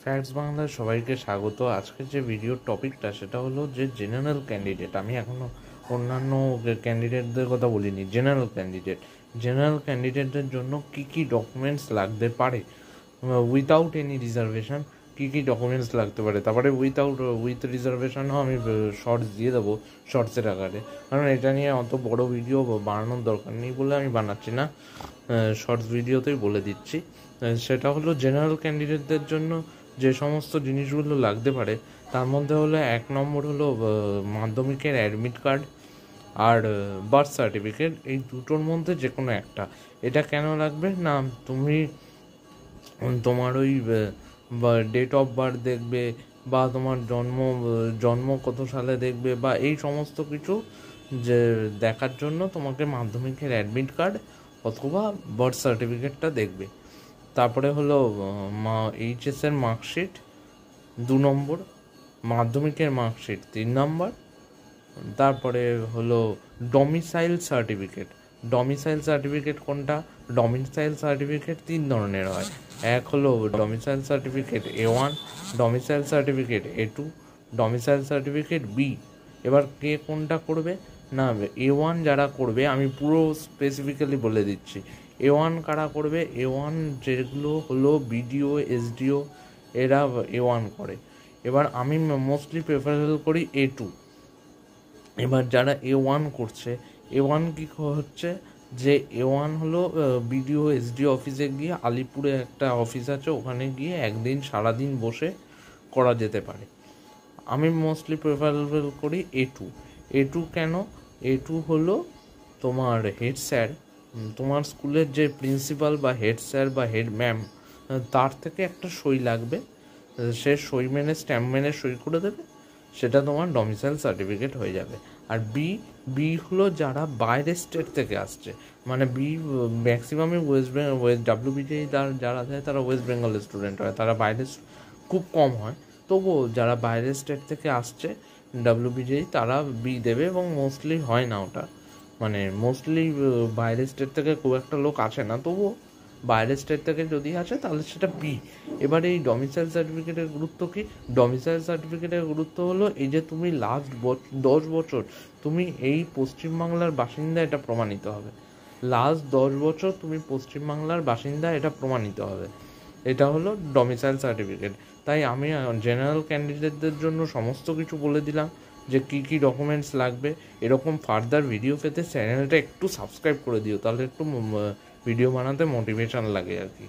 Facts বাংলার সবাইকে স্বাগত। আজকের যে ভিডিওর টপিকটা সেটা হলো যে জেনারেল ক্যান্ডিডেট। আমি এখনও অন্যান্য ক্যান্ডিডেটদের কথা বলিনি। জেনারেল ক্যান্ডিডেটদের জন্য কী কী ডকুমেন্টস লাগতে পারে উইথাউট এনি রিজার্ভেশন, কী কী ডকুমেন্টস লাগতে পারে। তারপরে উইথ রিজার্ভেশনও আমি শর্টস দিয়ে দেবো, শর্টসের আকারে, কারণ এটা নিয়ে অত বড় ভিডিও বানানোর দরকার নেই বলে আমি বানাচ্ছি না, শর্টস ভিডিওতেই বলে দিচ্ছি। সেটা হলো জেনারেল ক্যান্ডিডেটদের জন্য যে সমস্ত জিনিসগুলো লাগতে পারে তার মধ্যে হলো 1 নম্বর হলো মাধ্যমিকের অ্যাডমিট কার্ড আর বার্থ সার্টিফিকেট। এই দুটোর মধ্যে যে কোনো একটা। এটা কেন লাগবে না, তুমি তোমার ওই ডেট অফ বার্থ দেখবে বা তোমার জন্ম কত সালে দেখবে বা এই সমস্ত কিছু যে দেখার জন্য তোমাকে মাধ্যমিকের অ্যাডমিট কার্ড অথবা বার্থ সার্টিফিকেটটা দেখবে। তারপরে হলো এইচএসের মার্কশিট 2 নম্বর, মাধ্যমিকের মার্কশিট 3 নম্বর। তারপরে হলো ডমিসাইল সার্টিফিকেট কোনটা? ডমিসাইল সার্টিফিকেট 3 ধরনের হয়। এক হলো domicile certificate A1, domicile certificate A2, domicile certificate B। এবার কে কোনটা করবে না, A1 যারা করবে আমি পুরো স্পেসিফিক্যালি বলে দিচ্ছি। A1 কারা করবে? A1 যেগুলো হলো বিডিও, এসডিও, এরা A1 করে। এবার আমি মোস্টলি প্রেফারেবল করি A2। এবার যারা A1 করছে, A1 কী হচ্ছে যে A1 হলো বিডিও এসডিও অফিসে গিয়ে, আলিপুরে একটা অফিস আছে, ওখানে গিয়ে একদিন সারাদিন বসে করা যেতে পারে। আমি মোস্টলি প্রেফারেবল করি A2 কেন? A2 হলো তোমার হেড স্যার, তোমার স্কুলের যে প্রিন্সিপাল বা হেড স্যার বা হেড ম্যাম, তার থেকে একটা সই লাগবে। সে সই মেনে স্ট্যাম্প মেনে সই করে দেবে, সেটা তোমার ডমিসাইল সার্টিফিকেট হয়ে যাবে। আর বি হলো যারা বাইরের স্টেট থেকে আসছে, মানে ম্যাক্সিমামই WBJEE যারা আছে তারা ওয়েস্ট বেঙ্গলের স্টুডেন্ট হয়, তারা বাইরের খুব কম হয়। তবুও যারা বাইরের স্টেট থেকে আসছে WBJEE তারা বি দেবে, এবং মোস্টলি হয় না ওটা, মানে মোস্টলি বাইরের স্টেট থেকে খুব একটা লোক আসে না, তবুও বাইরের স্টেট থেকে যদি আসে তাহলে সেটা বি। এবার এই ডমিসাইল সার্টিফিকেটের গুরুত্ব কি? ডমিসাইল সার্টিফিকেটের গুরুত্ব হলো এই যে তুমি লাস্ট 10 বছর তুমি এই পশ্চিমবাংলার বাসিন্দা, এটা প্রমাণিত হবে। লাস্ট 10 বছর তুমি পশ্চিমবাংলার বাসিন্দা, এটা প্রমাণিত হবে। এটা হলো ডমিসাইল সার্টিফিকেট। তাই আমি জেনারেল ক্যান্ডিডেটদের জন্য সমস্ত কিছু বলে দিলাম যে কী কী ডকুমেন্টস লাগবে। এরকম ফার্দার ভিডিও পেতে চ্যানেলটা একটু সাবস্ক্রাইব করে দিও, তাহলে একটু ভিডিও বানাতে মোটিভেশন লাগে আর কি।